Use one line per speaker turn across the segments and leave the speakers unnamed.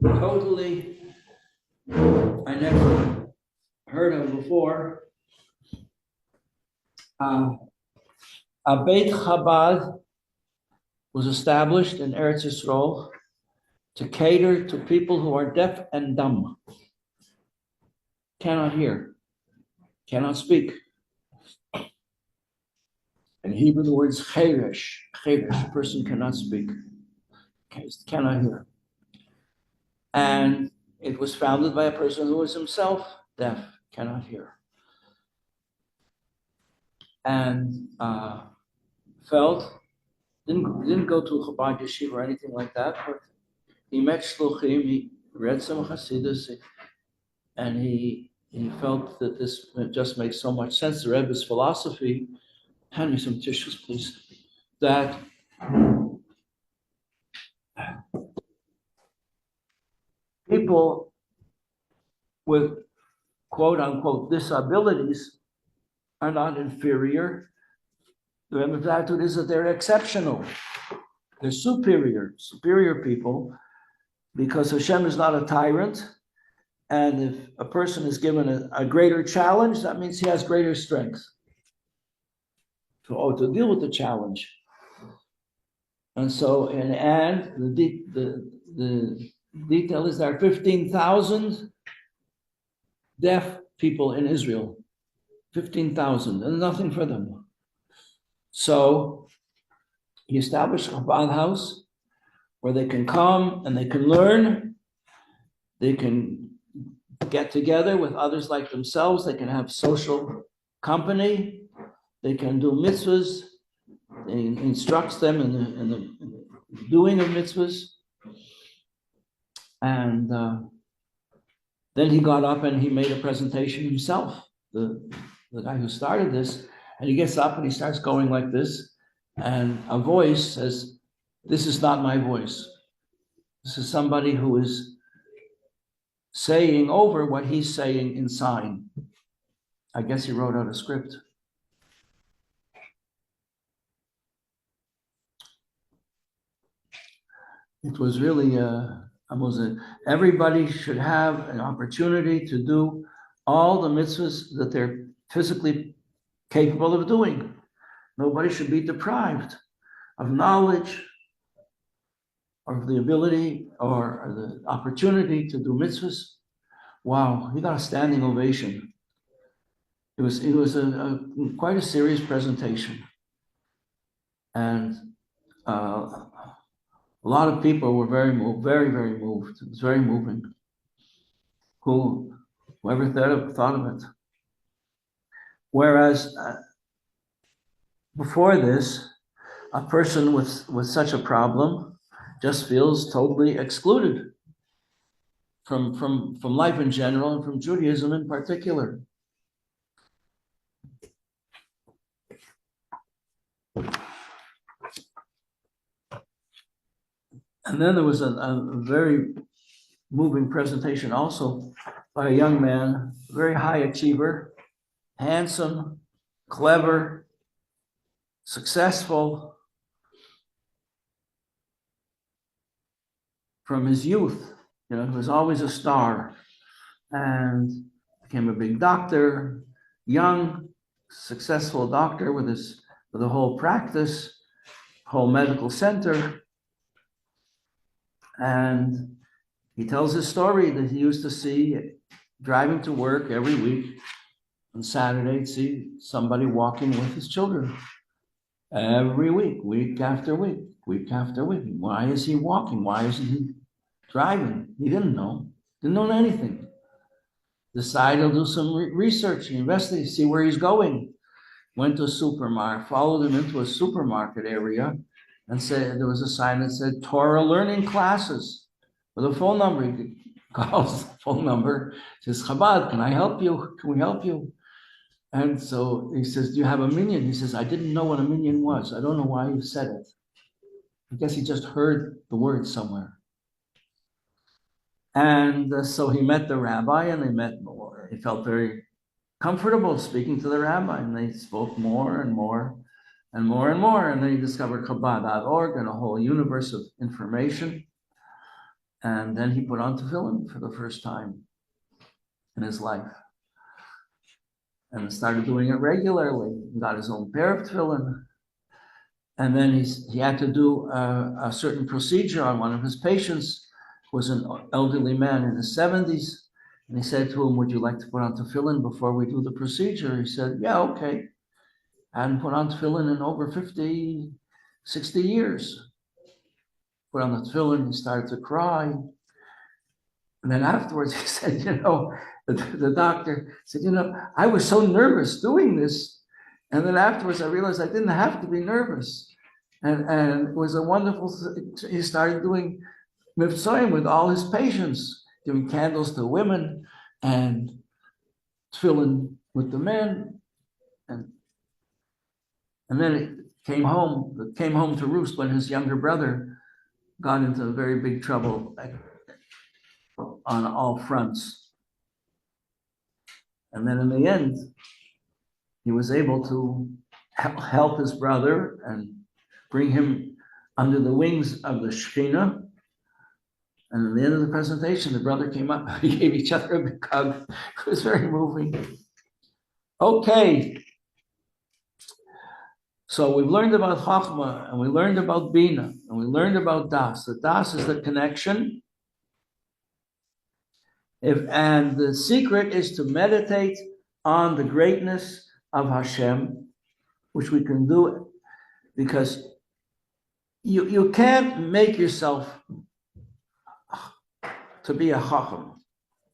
totally I never heard of before. A Beit Chabad was established in Eretz Yisrael to cater to people who are deaf and dumb, cannot hear, cannot speak. In Hebrew, the word is cheresh. Cheresh, a person cannot speak, cannot hear. And it was founded by a person who was himself deaf, cannot hear. And felt, didn't go to Chabad Yeshiva or anything like that, but he met Shluchim, he read some Hasidus, and he felt that this just makes so much sense. The Rebbe's philosophy, hand me some tissues, please, that people with quote unquote disabilities are not inferior. The Rebbe's attitude is that they're exceptional. They're superior people, because Hashem is not a tyrant. And if a person is given a greater challenge, that means he has greater strength to deal with the challenge. And so, and the detail is there are 15,000 deaf people in Israel. 15,000, and nothing for them. So he established a Chabad house where they can come and they can learn. They can get together with others like themselves. They can have social company. They can do mitzvahs. He instructs them in the doing of mitzvahs. And then he got up and he made a presentation himself, the guy who started this. And he gets up and he starts going like this. And a voice says, "This is not my voice. This is somebody who is saying over what he's saying in sign." I guess he wrote out a script. It was really everybody should have an opportunity to do all the mitzvahs that they're physically capable of doing. Nobody should be deprived of knowledge, of the ability or the opportunity to do mitzvahs. Wow, he got a standing ovation. It was quite a serious presentation. And a lot of people were very moved, very, very moved. It was very moving. Whoever thought of it. Whereas before this, a person with such a problem just feels totally excluded from life in general and from Judaism in particular. And then there was a very moving presentation also by a young man, very high achiever, handsome, clever, successful from his youth. He was always a star and became a big doctor, young, successful doctor with a whole practice, whole medical center. And he tells his story that he used to see driving to work every week on Saturday, he'd see somebody walking with his children every week, week after week, week after week. Why is he walking? Why isn't he driving? He didn't know anything. Decided to do some research, investigate, see where he's going. Went to a supermarket, followed him into a supermarket area, and said there was a sign that said Torah learning classes with a phone number. He calls the phone number, says, "Chabad, can I help you? Can we help you?" And so he says, "Do you have a minyan?" He says, "I didn't know what a minyan was. I don't know why you said it." I guess he just heard the word somewhere. And so he met the rabbi, and he felt very comfortable speaking to the rabbi, and they spoke more and more and more and more. And then he discovered Chabad.org and a whole universe of information. And then he put on tefillin for the first time in his life. And started doing it regularly. He got his own pair of tefillin. And then he had to do a certain procedure on one of his patients, who was an elderly man in his 70s. And he said to him, would you like to put on tefillin before we do the procedure? He said, yeah, okay. I hadn't put on tefillin in over 50, 60 years. Put on the tefillin, he started to cry. And then afterwards he said, the doctor said, I was so nervous doing this. And then afterwards I realized I didn't have to be nervous. And it was a wonderful, he started doing mivtzoim with all his patients, giving candles to women and tefillin with the men. And then it came home to roost when his younger brother got into very big trouble on all fronts. And then in the end, he was able to help his brother and bring him under the wings of the Shekhinah. And at the end of the presentation, the brother came up, we gave each other a big hug. It was very moving. Okay. So we've learned about Chachma, and we learned about Bina, and we learned about Das. The Das is the connection. And the secret is to meditate on the greatness of Hashem, which we can do because you can't make yourself to be a Chacham,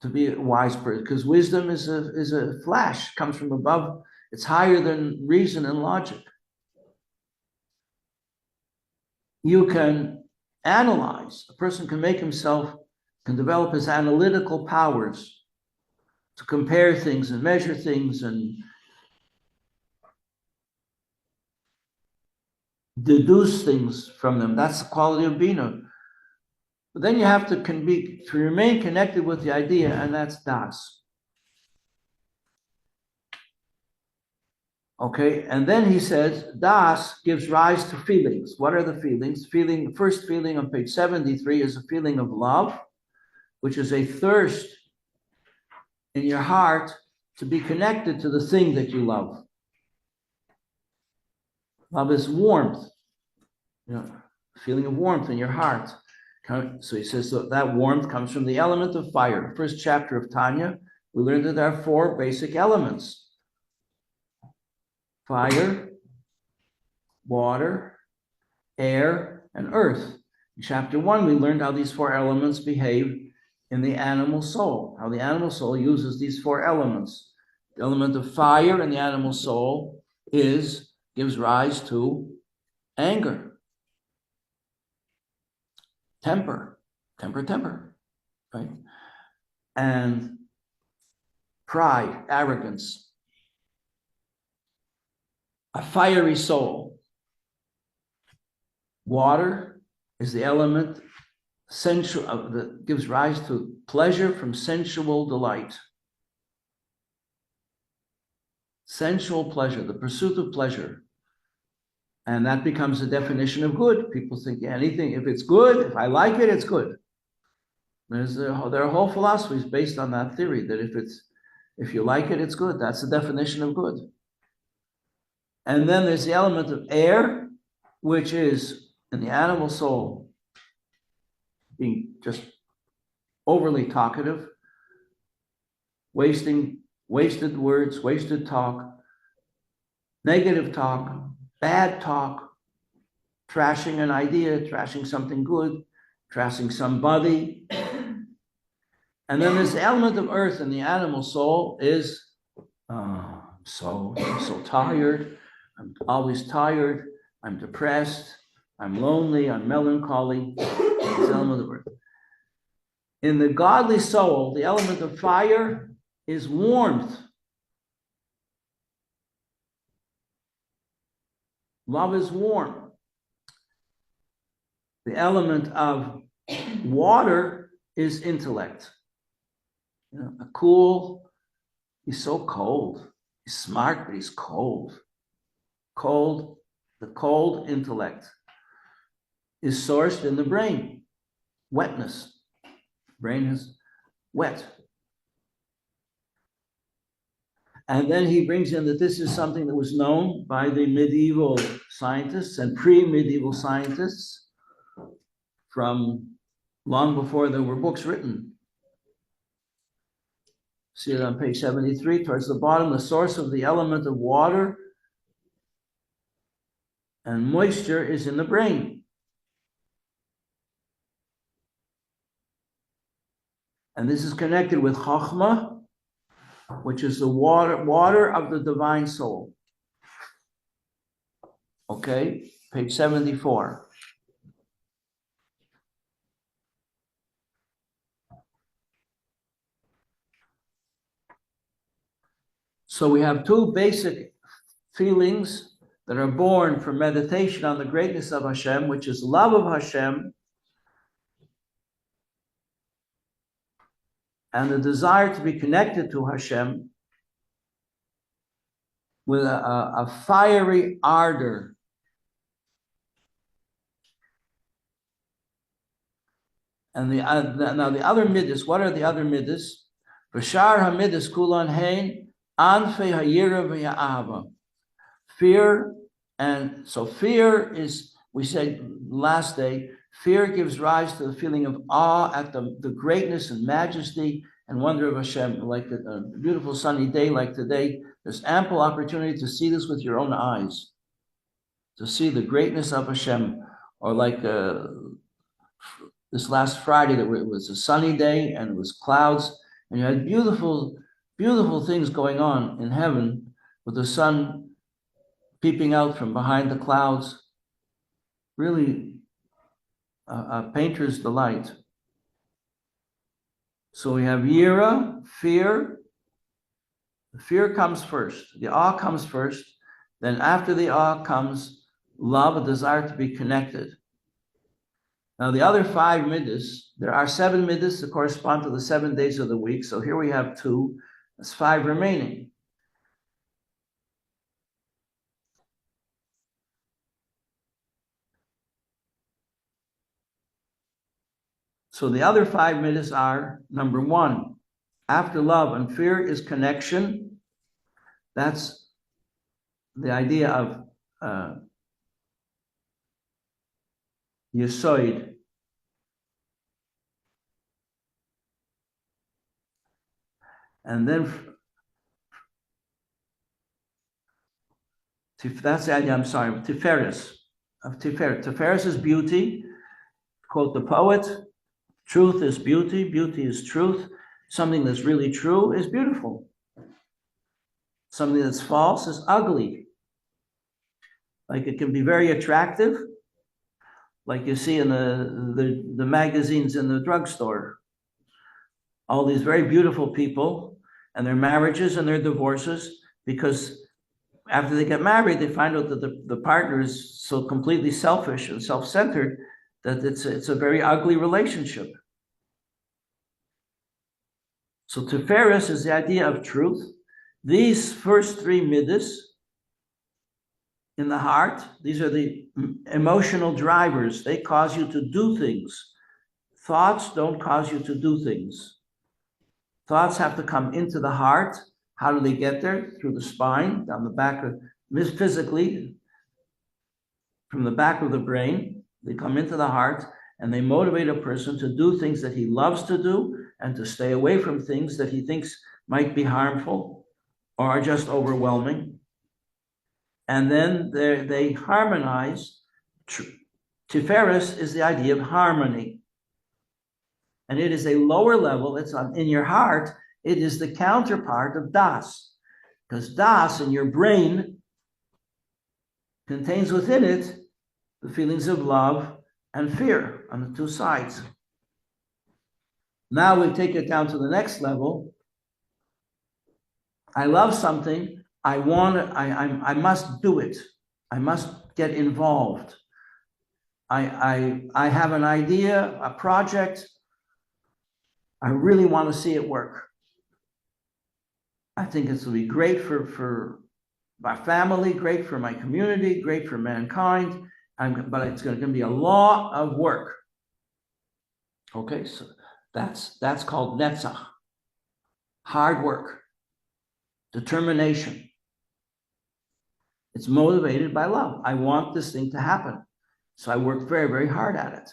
to be a wise person, because wisdom is a flash, comes from above. It's higher than reason and logic. You can analyze. A person can can develop his analytical powers to compare things and measure things and deduce things from them. That's the quality of Bina. But then you have to remain connected with the idea, and that's Das. Okay, and then he says, Das gives rise to feelings. What are the feelings? The first feeling on page 73 is a feeling of love, which is a thirst in your heart to be connected to the thing that you love. Love is warmth, feeling of warmth in your heart. So he says that warmth comes from the element of fire. First chapter of Tanya, we learned that there are 4 basic elements. Fire, water, air, and earth. In chapter 1, we learned how these 4 elements behave in the animal soul, how the animal soul uses these 4 elements. The element of fire in the animal soul gives rise to anger, temper, right? And pride, arrogance. A fiery soul. Water is the element that gives rise to pleasure from sensual delight. Sensual pleasure, the pursuit of pleasure. And that becomes a definition of good. People think anything, if it's good, if I like it, it's good. There are whole philosophies based on that theory, that if you like it, it's good. That's the definition of good. And then there's the element of air, which is in the animal soul, being just overly talkative, wasted words, wasted talk, negative talk, bad talk, trashing an idea, trashing something good, trashing somebody. And then this element of earth in the animal soul is, I'm so tired, I'm always tired, I'm depressed, I'm lonely, I'm melancholy. It's the element of earth. In the godly soul, the element of fire is warmth. Love is warm. The element of water is intellect. He's so cold. He's smart, but he's cold. The cold intellect is sourced in the brain. Wetness. Brain is wet. And then he brings in that this is something that was known by the medieval scientists and pre-medieval scientists from long before there were books written. See it on page 73, towards the bottom, the source of the element of water and moisture is in the brain. And this is connected with Chokhmah, which is the water of the divine soul. Okay, page 74. So we have two basic feelings that are born from meditation on the greatness of Hashem, which is love of Hashem and the desire to be connected to Hashem with a fiery ardor. And now the other midas, what are the other midas? Bashar hamidas kulan hein anfei hayira v'ya'ava. Fear, and so fear is, we said last day, fear gives rise to the feeling of awe at the greatness and majesty and wonder of Hashem. Like a beautiful sunny day like today, there's ample opportunity to see this with your own eyes, to see the greatness of Hashem. Or like this last Friday, it was a sunny day and it was clouds, and you had beautiful, beautiful things going on in heaven with the sun peeping out from behind the clouds. Really a painter's delight. So we have yira, fear. Fear comes first. The awe comes first. Then after the awe comes love, a desire to be connected. Now the other 5 midas, there are 7 midas that correspond to the 7 days of the week. So here we have 2. That's 5 remaining. So the other 5 midas are, number 1, after love and fear is connection. That's the idea of Yesoid. And then that's the idea, I'm sorry, Tiferes. Of Tiferes. Tiferes is beauty. Quote the poet, truth is beauty, beauty is truth. Something that's really true is beautiful. Something that's false is ugly. Like it can be very attractive, like you see in the magazines in the drugstore. All these very beautiful people and their marriages and their divorces, because after they get married, they find out that the partner is so completely selfish and self-centered that it's a very ugly relationship. So Tiferes is the idea of truth. These first 3 midas in the heart, these are the emotional drivers. They cause you to do things. Thoughts don't cause you to do things. Thoughts have to come into the heart. How do they get there? Through the spine, down the back of, physically, from the back of the brain. They come into the heart and they motivate a person to do things that he loves to do and to stay away from things that he thinks might be harmful or are just overwhelming. And then they harmonize. Tiferes is the idea of harmony. And it is a lower level, it's in your heart, it is the counterpart of Das. Because Das in your brain contains within it the feelings of love and fear on the 2 sides. Now we take it down to the next level. I love something, I must do it. I must get involved. I have an idea, a project, I really want to see it work. I think this will be great for my family, great for my community, great for mankind, but it's going to be a lot of work. Okay, That's called netzach. Hard work, determination. It's motivated by love. I want this thing to happen. So I work very, very hard at it.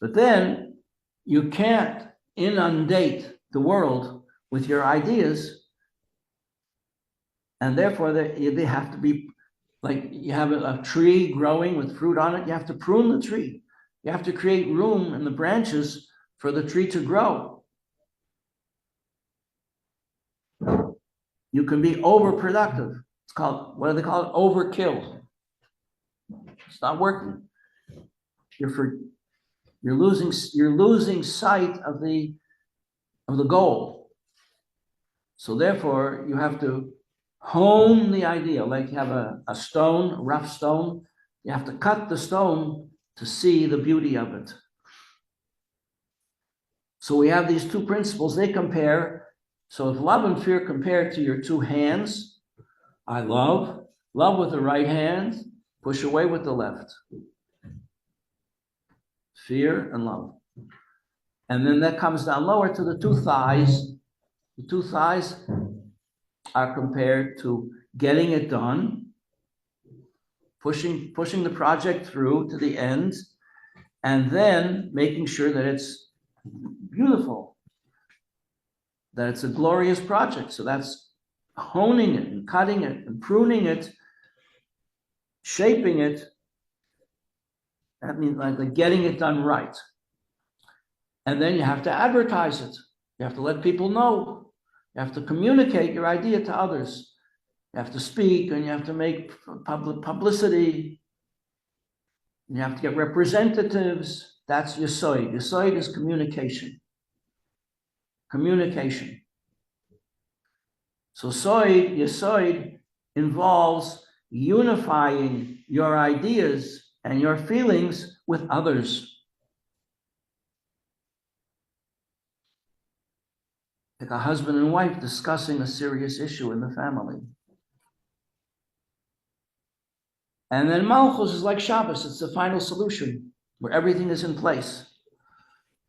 But then you can't inundate the world with your ideas. And therefore, they have to be like you have a tree growing with fruit on it. You have to prune the tree. You have to create room in the branches for the tree to grow. You can be overproductive. It's called, what do they call it? Overkill. It's not working. You're losing sight of the goal. So therefore, you have to hone the idea. Like you have a stone, a rough stone. You have to cut the stone to see the beauty of it. So we have these two principles. They compare. So if love and fear compare to your two hands, I love with the right hand, push away with the left. Fear and love. And then that comes down lower to the two thighs. The two thighs are compared to getting it done, pushing the project through to the end, and then making sure that it's beautiful, that it's a glorious project. So that's honing it and cutting it and pruning it, shaping it. That means like getting it done right. And then you have to advertise it. You have to let people know. You have to communicate your idea to others. You have to speak and you have to make publicity. You have to get representatives. That's Yesoid. Yesoid is communication. Communication. So Yesoid involves unifying your ideas and your feelings with others. Like a husband and wife discussing a serious issue in the family. And then Malchus is like Shabbos. It's the final solution where everything is in place.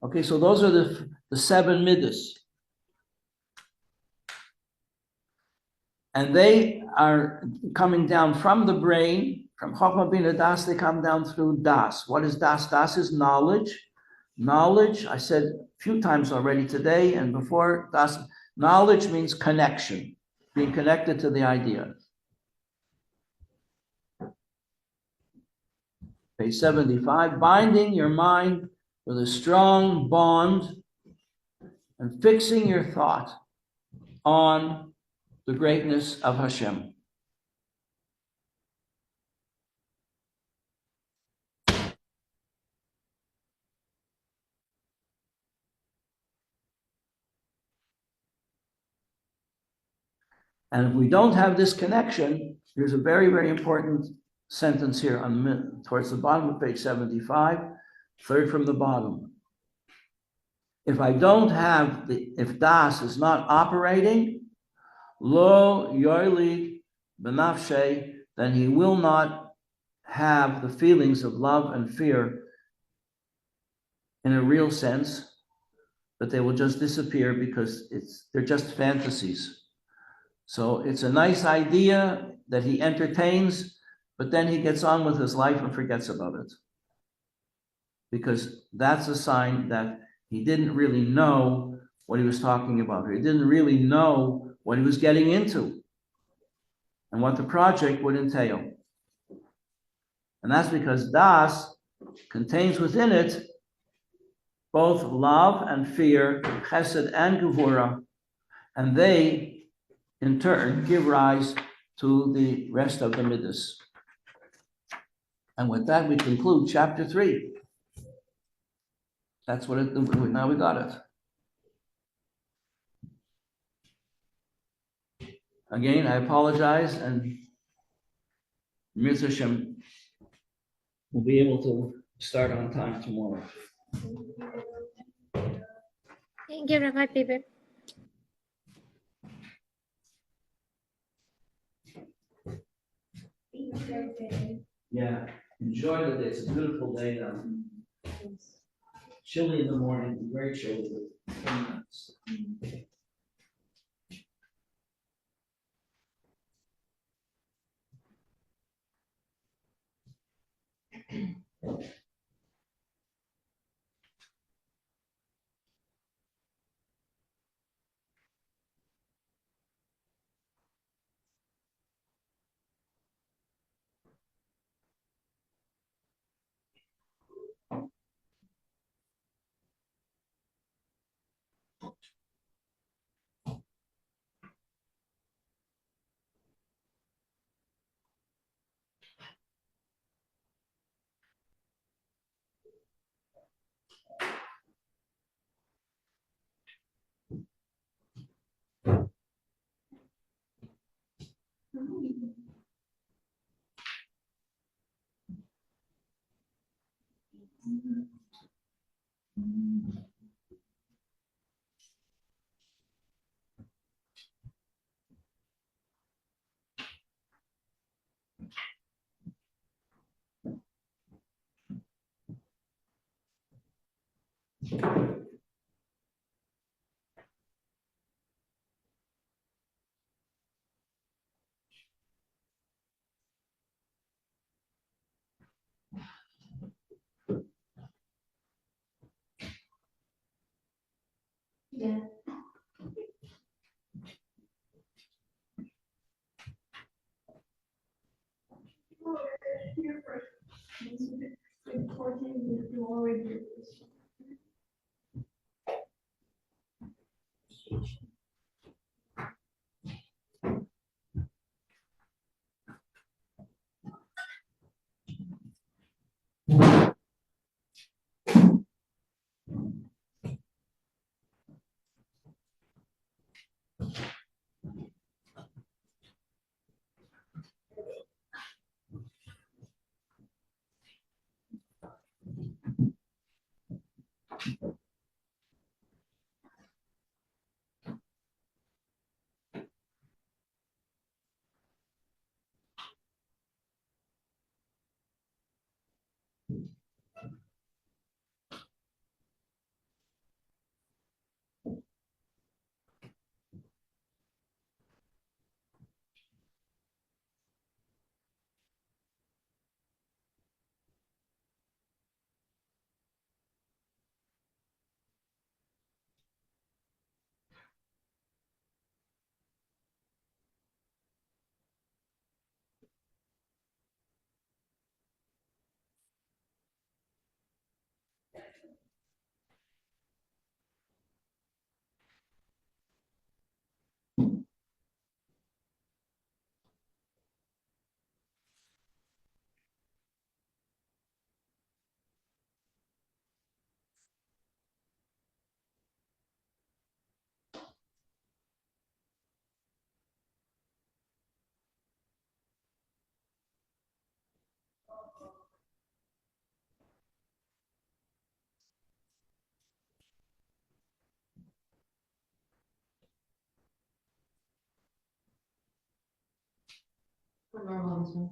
Okay, so those are the seven midas. And they are coming down from the brain, from Chokhmah Bina Das, they come down through Das. What is Das? Das is knowledge. Knowledge, I said a few times already today and before, Das, knowledge means connection, being connected to the idea. Page 75, binding your mind with a strong bond and fixing your thought on the greatness of Hashem. And if we don't have this connection, here's a very, very important sentence here towards the bottom of page 75, third from the bottom. If I don't have if Das is not operating, lo yoili benafshe, then he will not have the feelings of love and fear in a real sense, but they will just disappear because they're just fantasies. So it's a nice idea that he entertains, but then he gets on with his life and forgets about it. Because that's a sign that he didn't really know what he was talking about. He didn't really know what he was getting into and what the project would entail. And that's because Das contains within it both love and fear, chesed and gevura, and they in turn give rise to the rest of the midas. And with that, we conclude chapter 3. That's what now we got it. Again, I apologize, and Mirza Hashem will be able to start on time tomorrow.
Thank you, Rabbi Pape.
Yeah, enjoy the day. It's a beautiful day now. Chilly in the morning, very chilly, but very nice.
Yeah.
For normalism.